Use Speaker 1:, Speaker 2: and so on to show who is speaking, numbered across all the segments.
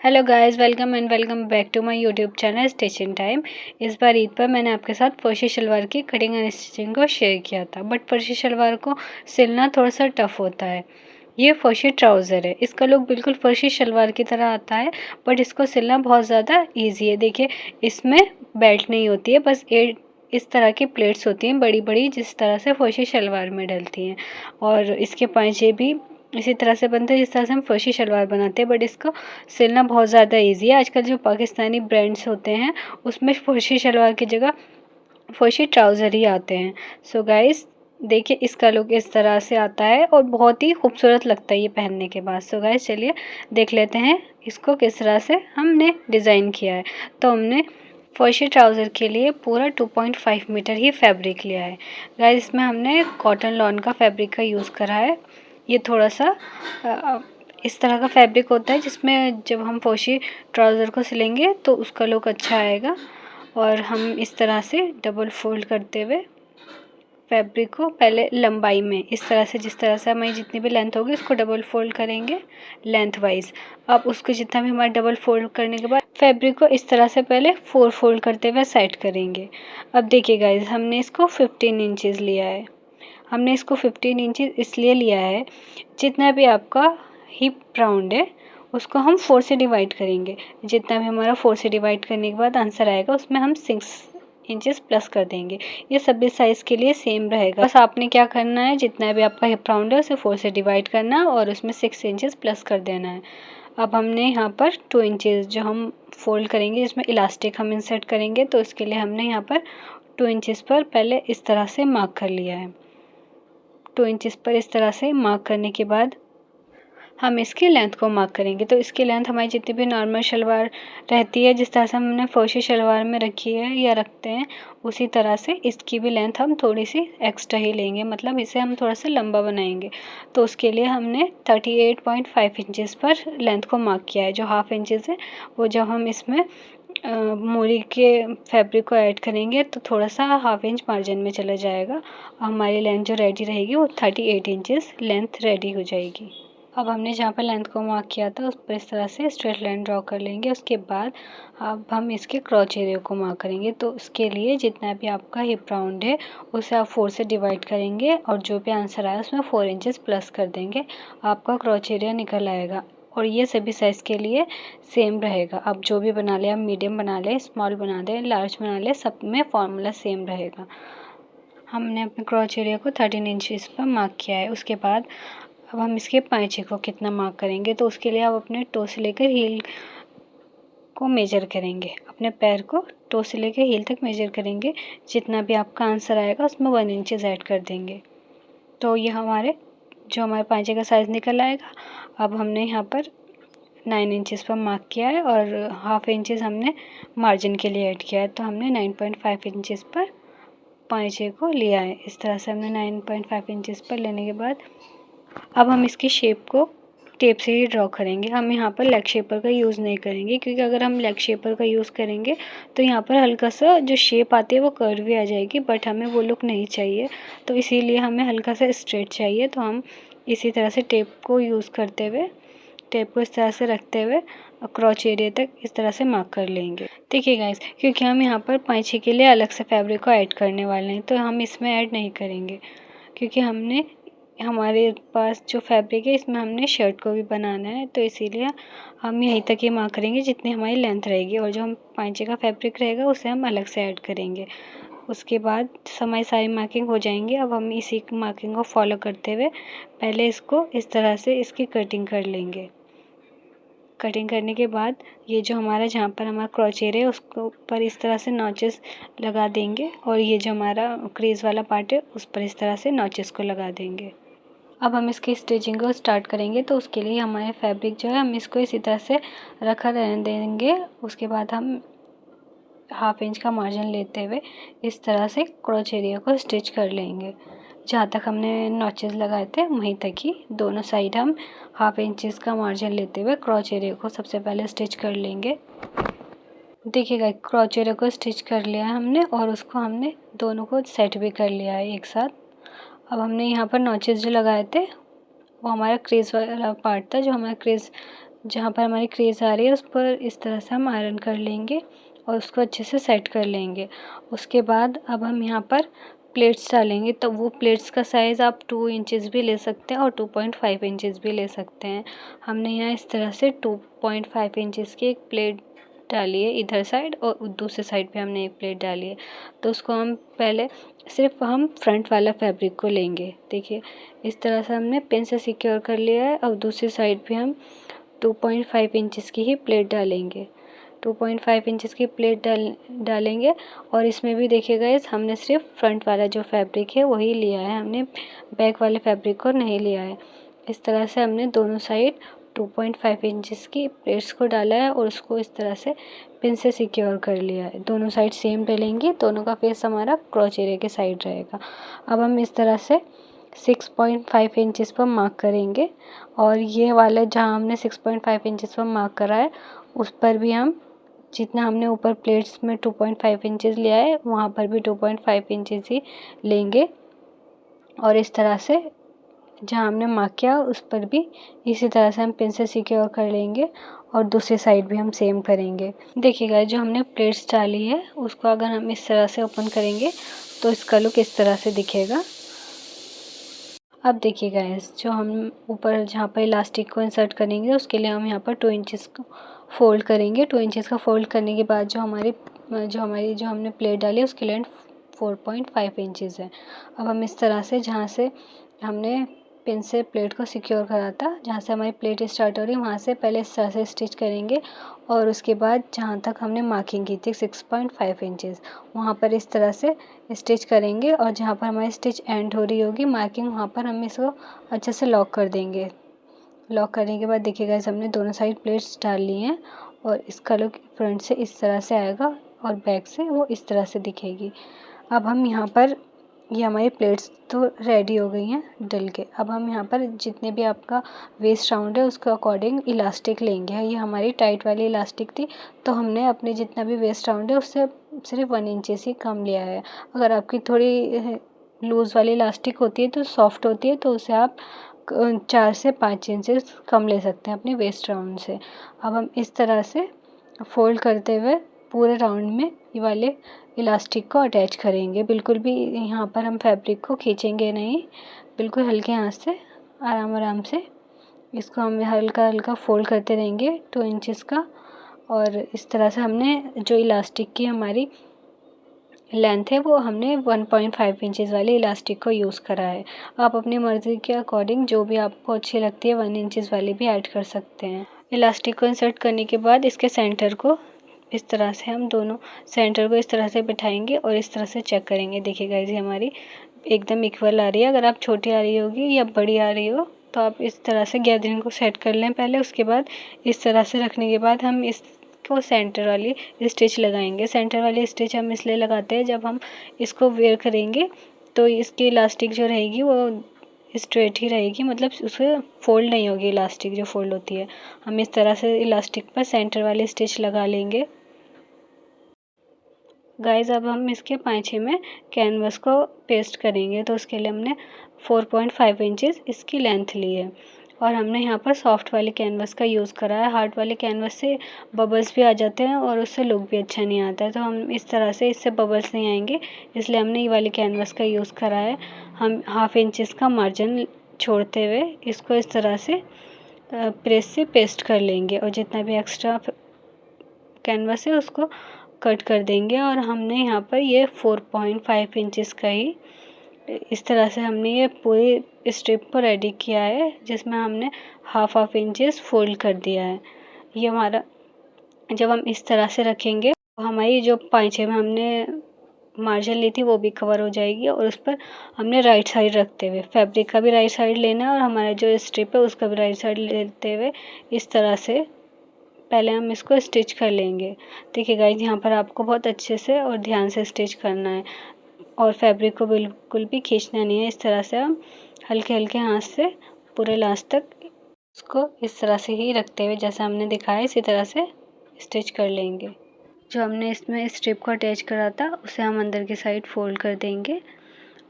Speaker 1: Hello guys, welcome back to my YouTube channel stitching time. इस बार ईद पर मैंने आपके साथ फर्शी शलवार की कटिंग एंड स्टिचिंग को शेयर किया था, बट फर्शी शलवार को सिलना थोड़ा सा टफ होता है। ये फर्शी ट्राउज़र है, इसका लुक बिल्कुल फर्शी शलवार की तरह आता है, बट इसको सिलना बहुत ज़्यादा ईजी है। देखिए, इसमें बेल्ट नहीं होती है, बस इस तरह की प्लेट्स होती हैं बड़ी बड़ी, जिस तरह से फर्शी शलवार में डलती हैं। और इसके पांचे भी इसी तरह से बनते हैं जिस तरह से हम फर्शी शलवार बनाते हैं, बट इसको सिलना बहुत ज़्यादा इजी है। आजकल जो पाकिस्तानी ब्रांड्स होते हैं उसमें फर्शी शलवार की जगह फर्शी ट्राउज़र ही आते हैं। सो गाइस, देखिए इसका लुक इस तरह से आता है और बहुत ही खूबसूरत लगता है ये पहनने के बाद। सो गाइस, चलिए देख लेते हैं इसको किस तरह से हमने डिज़ाइन किया है। तो हमने फर्शी ट्राउज़र के लिए पूरा 2.5 मीटर ही फैब्रिक लिया है। गाइस, इसमें हमने कॉटन लॉन का फैब्रिक का यूज़ करा है। ये थोड़ा सा इस तरह का फैब्रिक होता है जिसमें जब हम फर्शी ट्राउज़र को सिलेंगे तो उसका लुक अच्छा आएगा। और हम इस तरह से डबल फोल्ड करते हुए फैब्रिक को पहले लंबाई में इस तरह से, जिस तरह से हमारी जितनी भी लेंथ होगी उसको डबल फोल्ड करेंगे लेंथ वाइज। अब उसको जितना भी हमारा डबल फोल्ड करने के बाद फैब्रिक को इस तरह से पहले 4 फोल्ड करते हुए साइड करेंगे। अब देखिए गाइज, हमने इसको 15 इंचज़ लिया है। हमने इसको 15 इंचज़ इसलिए लिया है, जितना भी आपका हिप राउंड है उसको हम 4 से डिवाइड करेंगे। जितना भी हमारा 4 से डिवाइड करने के बाद आंसर आएगा उसमें हम 6 इंचज़ प्लस कर देंगे। ये सभी साइज़ के लिए सेम रहेगा। बस आपने क्या करना है, जितना भी आपका हिप राउंड है उसे 4 से डिवाइड करना और उसमें 6 इंचज़ प्लस कर देना है। अब हमने यहाँ पर 2 इंचज़ जो हम फोल्ड करेंगे, जिसमें इलास्टिक हम इंसर्ट करेंगे, तो इसके लिए हमने यहाँ पर 2 इंचज़ पर पहले इस तरह से मार्क कर लिया है। 2 इंचज़ पर इस तरह से मार्क करने के बाद हम इसकी लेंथ को मार्क करेंगे। तो इसकी लेंथ हमारी जितनी भी नॉर्मल शलवार रहती है, जिस तरह से हमने फर्शी शलवार में रखी है या रखते हैं, उसी तरह से इसकी भी लेंथ हम थोड़ी सी एक्स्ट्रा ही लेंगे, मतलब इसे हम थोड़ा सा लंबा बनाएंगे। तो उसके लिए हमने 38.5 इंचज़ पर लेंथ को मार्क किया है। जो हाफ इंचज़ है वो जब हम इसमें मोरी के फैब्रिक को ऐड करेंगे तो थोड़ा सा हाफ इंच मार्जिन में चला जाएगा। हमारी लेंथ जो रेडी रहेगी वो 38 इंचज़ लेंथ रेडी हो जाएगी। अब हमने जहाँ पर लेंथ को मार्क किया था उस पर इस तरह से स्ट्रेट लाइन ड्रॉ कर लेंगे। उसके बाद अब हम इसके क्रॉच एरिया को मार्क करेंगे। तो उसके लिए जितना भी आपका हिप राउंड है उसे आप 4 से डिवाइड करेंगे और जो भी आंसर आया उसमें 4 इंचज़ प्लस कर देंगे। आपका क्रॉच एरिया निकल आएगा और ये सभी साइज़ के लिए सेम रहेगा। अब जो भी बना लें, आप मीडियम बना लें, स्मॉल बना लें, लार्ज बना लें, सब में फॉर्मूला सेम रहेगा। हमने अपने क्रॉच एरिया को 13 इंचज़ पर मार्क किया है। उसके बाद अब हम इसके पांचे को कितना मार्क करेंगे, तो उसके लिए आप अपने टो से लेकर हील को मेजर करेंगे। अपने पैर को टो से लेकर हील तक मेजर करेंगे। जितना भी आपका आंसर आएगा उसमें 1 इंचज़ ऐड कर देंगे। तो ये हमारे पांचे का साइज़ निकल आएगा। अब हमने यहाँ पर 9 इंचज़ पर मार्क किया है और हाफ इंचज़ हमने मार्जिन के लिए ऐड किया है। तो हमने 9.5 इंचज़ पर पांचे को लिया है। इस तरह से हमने 9.5 इंचज़ पर लेने के बाद अब हम इसकी शेप को टेप से ही ड्रॉ करेंगे। हम यहाँ पर लेग शेपर का यूज़ नहीं करेंगे, क्योंकि अगर हम लेग शेपर का यूज़ करेंगे तो यहाँ पर हल्का सा जो शेप आती है वो कर्वी आ जाएगी, बट हमें वो लुक नहीं चाहिए। तो इसीलिए हमें हल्का सा स्ट्रेट चाहिए। तो हम इसी तरह से टेप को यूज़ करते हुए, टेप को इस तरह से रखते हुए क्रॉच एरिया तक इस तरह से मार्क कर लेंगे। देखिए गाइस, क्योंकि हम यहाँ पर पांचे के लिए अलग से फैब्रिक को ऐड करने वाले हैं, तो हम इसमें ऐड नहीं करेंगे, क्योंकि हमारे पास जो फैब्रिक है इसमें हमने शर्ट को भी बनाना है। तो इसीलिए हम यहीं तक ही मार्क करेंगे जितनी हमारी लेंथ रहेगी, और जो हम पांचे का फैब्रिक रहेगा उसे हम अलग से ऐड करेंगे। उसके बाद हमारी सारी मार्किंग हो जाएंगी। अब हम इसी मार्किंग को फॉलो करते हुए पहले इसको इस तरह से इसकी कटिंग कर लेंगे। कटिंग करने के बाद ये जो जहाँ पर हमारा क्रॉच एरिया है उसको ऊपर इस तरह से नॉचेस लगा देंगे, और ये जो हमारा क्रीज वाला पार्ट है उस पर इस तरह से नॉचेस को लगा देंगे। अब हम इसकी स्टिचिंग को स्टार्ट करेंगे। तो उसके लिए हमारे फैब्रिक जो है हम इसको इसी तरह से रखा रहने देंगे। उसके बाद हम हाफ इंच का मार्जिन लेते हुए इस तरह से क्रॉच एरिया को स्टिच कर लेंगे। जहाँ तक हमने नॉचेस लगाए थे वहीं तक ही दोनों साइड हम हाफ इंचज़ का मार्जिन लेते हुए क्रॉच एरिया को सबसे पहले स्टिच कर लेंगे। देखिएगा, क्रॉच एरिया को स्टिच कर लिया है हमने, और उसको हमने दोनों को सेट भी कर लिया है एक साथ। अब हमने यहाँ पर नॉचेस जो लगाए थे वो हमारा क्रीज वाला पार्ट था, जो हमारा क्रीज जहाँ पर हमारी क्रीज आ रही है उस पर इस तरह से हम आयरन कर लेंगे और उसको अच्छे से सेट कर लेंगे। उसके बाद अब हम यहाँ पर प्लेट्स डालेंगे, तो वो प्लेट्स का साइज़ आप 2 इंचेस भी ले सकते हैं और 2.5 इंचेस भी ले सकते हैं। हमने यहाँ इस तरह से 2.5 इंचेस की एक प्लेट डाली है इधर साइड और दूसरे साइड पे हमने एक प्लेट डाली है। तो उसको हम पहले सिर्फ हम फ्रंट वाला फैब्रिक को लेंगे। देखिए इस तरह से हमने पिन से सिक्योर कर लिया है। अब दूसरी साइड पे हम 2.5 इंचेस की ही प्लेट डालेंगे। 2.5 इंचेस की प्लेट डालेंगे और इसमें भी देखिएगा इस हमने सिर्फ फ्रंट वाला जो फैब्रिक है वही लिया है, हमने बैक वाले फैब्रिक को नहीं लिया है। इस तरह से हमने दोनों साइड 2.5 इंचेस की प्लेट्स को डाला है और उसको इस तरह से पिन से सिक्योर कर लिया है। दोनों साइड सेम डलेंगी, दोनों का फेस हमारा क्रॉच एरिया के साइड रहेगा। अब हम इस तरह से 6.5 इंचेस पर मार्क करेंगे और ये वाला जहाँ हमने 6.5 इंचेस पर मार्क करा है उस पर भी हम जितना हमने ऊपर प्लेट्स में 2.5 इंचेस लिया है वहाँ पर भी 2.5 इंचेस ही लेंगे और इस तरह से जहाँ हमने मार्क किया उस पर भी इसी तरह से हम पिन से सिक्योर कर लेंगे और दूसरी साइड भी हम सेम करेंगे। देखिएगा जो हमने प्लेट्स डाली है उसको अगर हम इस तरह से ओपन करेंगे तो इसका लुक इस तरह से दिखेगा। अब देखिएगा जो हम ऊपर जहाँ पर इलास्टिक को इंसर्ट करेंगे उसके लिए हम यहाँ पर 2 इंचेस को फोल्ड करेंगे। 2 इंचेस का फोल्ड करने के बाद जो हमने प्लेट डाली है उसकी लेंथ 4.5 इंचेस है। अब हम इस तरह से जहाँ से हमने पिन से प्लेट को सिक्योर करा था, जहाँ से हमारी प्लेट स्टार्ट हो रही है वहाँ से पहले इस तरह से स्टिच करेंगे और उसके बाद जहाँ तक हमने मार्किंग की थी 6.5 इंचेस वहाँ पर इस तरह से स्टिच करेंगे और जहाँ पर हमारी स्टिच एंड हो रही होगी मार्किंग वहाँ पर हम इसको अच्छे से लॉक कर देंगे। लॉक करने के बाद देखिएगा हमने दोनों साइड प्लेट्स डाल ली हैं और इसका लुक फ्रंट से इस तरह से आएगा और बैक से वो इस तरह से दिखेगी। अब हम यहाँ पर ये हमारी प्लेट्स तो रेडी हो गई हैं डल के। अब हम यहाँ पर जितने भी आपका वेस्ट राउंड है उसके अकॉर्डिंग इलास्टिक लेंगे। ये हमारी टाइट वाली इलास्टिक थी तो हमने अपने जितना भी वेस्ट राउंड है उससे सिर्फ 1 इंचेस ही कम लिया है। अगर आपकी थोड़ी लूज़ वाली इलास्टिक होती है तो सॉफ्ट होती है तो उसे आप 4 से 5 इंचेस कम ले सकते हैं अपने वेस्ट राउंड से। अब हम इस तरह से फोल्ड करते हुए पूरे राउंड में ये वाले इलास्टिक को अटैच करेंगे। बिल्कुल भी यहाँ पर हम फैब्रिक को खींचेंगे नहीं, बिल्कुल हल्के हाथ से आराम आराम से इसको हम हल्का हल्का फोल्ड करते रहेंगे 2 इंचेस का। और इस तरह से हमने जो इलास्टिक की हमारी लेंथ है वो हमने 1.5 इंचेस वाले इलास्टिक को यूज़ करा है। आप अपनी मर्ज़ी के अकॉर्डिंग जो भी आपको अच्छी लगती है 1 इंचेस वाली भी ऐड कर सकते हैं। इलास्टिक को इंसर्ट करने के बाद इसके सेंटर को इस तरह से हम दोनों सेंटर को इस तरह से बिठाएंगे और इस तरह से चेक करेंगे। देखिए गाइस ये हमारी एकदम इक्वल आ रही है। अगर आप छोटी आ रही होगी या बड़ी आ रही हो तो आप इस तरह से गैदरिंग को सेट कर लें पहले। उसके बाद इस तरह से रखने के बाद हम इसको सेंटर वाली स्टिच लगाएंगे। सेंटर वाली स्टिच हम इसलिए लगाते हैं जब हम इसको वेयर करेंगे तो इसकी इलास्टिक जो रहेगी वो स्ट्रेट ही रहेगी, मतलब उसमें फोल्ड नहीं होगी। इलास्टिक जो फोल्ड होती है हम इस तरह से इलास्टिक पर सेंटर वाली स्टिच लगा लेंगे। गाइस अब हम इसके पाँचे में कैनवस को पेस्ट करेंगे तो उसके लिए हमने 4.5 इंचेस इसकी लेंथ ली है और हमने यहाँ पर सॉफ्ट वाले कैनवस का यूज़ करा है। हार्ड वाले कैनवस से बबल्स भी आ जाते हैं और उससे लुक भी अच्छा नहीं आता है, तो हम इस तरह से इससे बबल्स नहीं आएंगे इसलिए हमने ये वाले कैनवस का यूज़ करा है। हम 1/2 इंचेस का मार्जिन छोड़ते हुए इसको इस तरह से प्रेस से पेस्ट कर लेंगे और जितना भी एक्स्ट्रा कैनवस है उसको कट कर देंगे। और हमने यहाँ पर ये 4.5 इंचेस का ही इस तरह से हमने ये पूरी स्ट्रिप को रेडी किया है जिसमें हमने 1/2 इंचेस फोल्ड कर दिया है। ये हमारा जब हम इस तरह से रखेंगे तो हमारी जो पाँचे में हमने मार्जिन ली थी वो भी कवर हो जाएगी और उस पर हमने राइट साइड रखते हुए फैब्रिक का भी राइट साइड लेना है और हमारा जो स्ट्रिप है उसका भी राइट साइड लेते हुए इस तरह से पहले हम इसको स्टिच कर लेंगे। देखिए गाइस यहाँ पर आपको बहुत अच्छे से और ध्यान से स्टिच करना है और फैब्रिक को बिल्कुल भी खींचना नहीं है। इस तरह से हम हल्के हल्के हाथ से पूरे लास्ट तक इसको इस तरह से ही रखते हुए जैसा हमने दिखाया इसी तरह से स्टिच कर लेंगे। जो हमने इसमें स्ट्रिप को अटैच करा था उसे हम अंदर की साइड फोल्ड कर देंगे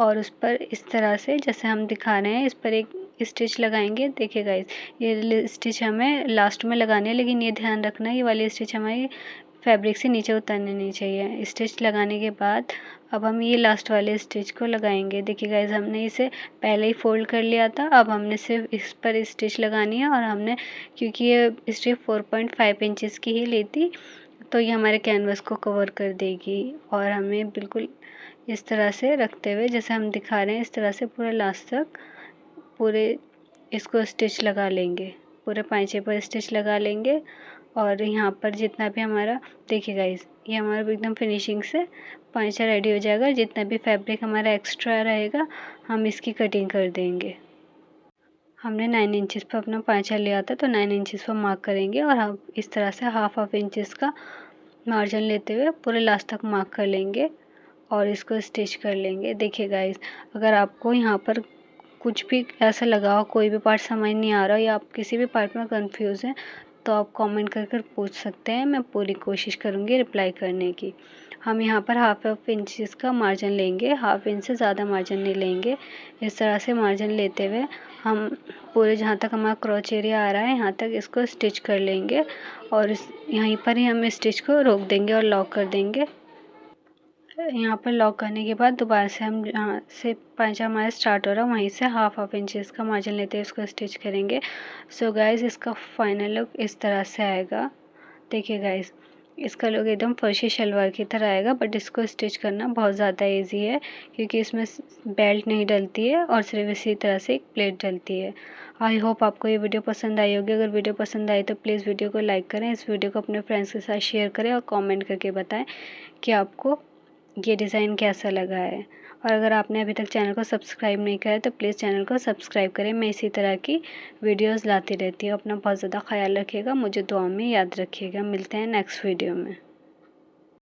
Speaker 1: और उस पर इस तरह से जैसे हम दिखा रहे हैं इस पर एक स्टिच लगाएंगे। देखिए गाइस, ये स्टिच हमें लास्ट में लगानी है, लेकिन ये ध्यान रखना ये वाली स्टिच हमारी फैब्रिक से नीचे उतरनी नहीं चाहिए। स्टिच लगाने के बाद अब हम ये लास्ट वाले स्टिच को लगाएंगे। देखिए गाइस, हमने इसे पहले ही फोल्ड कर लिया था, अब हमने सिर्फ इस पर स्टिच लगानी है। और हमने, क्योंकि ये स्टिच 4.5 इंचेस की ही ली थी, तो ये हमारे कैनवस को कवर कर देगी। और हमें बिल्कुल इस तरह से रखते हुए, जैसे हम दिखा रहे हैं, इस तरह से पूरे लास्ट तक पूरे इसको स्टिच लगा लेंगे। पूरे पाइचे पर स्टिच लगा लेंगे। और यहाँ पर जितना भी हमारा, देखिए गाइस, ये हमारा एकदम फिनिशिंग से पाइचा रेडी हो जाएगा। जितना भी फैब्रिक हमारा एक्स्ट्रा रहेगा हम इसकी कटिंग कर देंगे। हमने 9 इंचेस पर अपना पाइचा लिया था, तो 9 इंचेस पर मार्क करेंगे और हम इस तरह से हाफ इंचेस का मार्जिन लेते हुए पूरे लास्ट तक मार्क कर लेंगे और इसको स्टिच कर लेंगे। देखिए गाइस, अगर आपको यहाँ पर कुछ भी ऐसा लगा हो, कोई भी पार्ट समझ नहीं आ रहा हो या आप किसी भी पार्ट में कंफ्यूज हैं, तो आप कमेंट कर कर पूछ सकते हैं। मैं पूरी कोशिश करूँगी रिप्लाई करने की। हम यहाँ पर हाफ इंचेस का मार्जिन लेंगे, हाफ इंच से ज़्यादा मार्जिन नहीं लेंगे। इस तरह से मार्जिन लेते हुए हम पूरे जहाँ तक हमारा क्रॉच एरिया आ रहा है यहाँ तक इसको स्टिच कर लेंगे और यहीं पर ही हम स्टिच को रोक देंगे और लॉक कर देंगे। यहाँ पर लॉक करने के बाद दोबारा से हम जहाँ से पाइचा हमारा स्टार्ट हो रहा है वहीं से हाफ इंचेस का मार्जिन लेते हुए इसको स्टिच करेंगे। सो गाइस, इसका फाइनल लुक इस तरह से आएगा। देखिए गाइस, इसका लुक एकदम फर्शी शलवार की तरह आएगा, बट इसको स्टिच करना बहुत ज़्यादा इजी है क्योंकि इसमें बेल्ट नहीं डलती है और सिर्फ इसी तरह से एक प्लेट डलती है। आई होप आपको ये वीडियो पसंद आई होगी। अगर वीडियो पसंद आई तो प्लीज़ वीडियो को लाइक करें, इस वीडियो को अपने फ्रेंड्स के साथ शेयर करें और कमेंट करके बताएं कि आपको ये डिज़ाइन कैसा लगा है। और अगर आपने अभी तक चैनल को सब्सक्राइब नहीं किया है तो प्लीज़ चैनल को सब्सक्राइब करें। मैं इसी तरह की वीडियोस लाती रहती हूँ। अपना बहुत ज़्यादा ख्याल रखिएगा, मुझे दुआ में याद रखिएगा। मिलते हैं नेक्स्ट वीडियो में।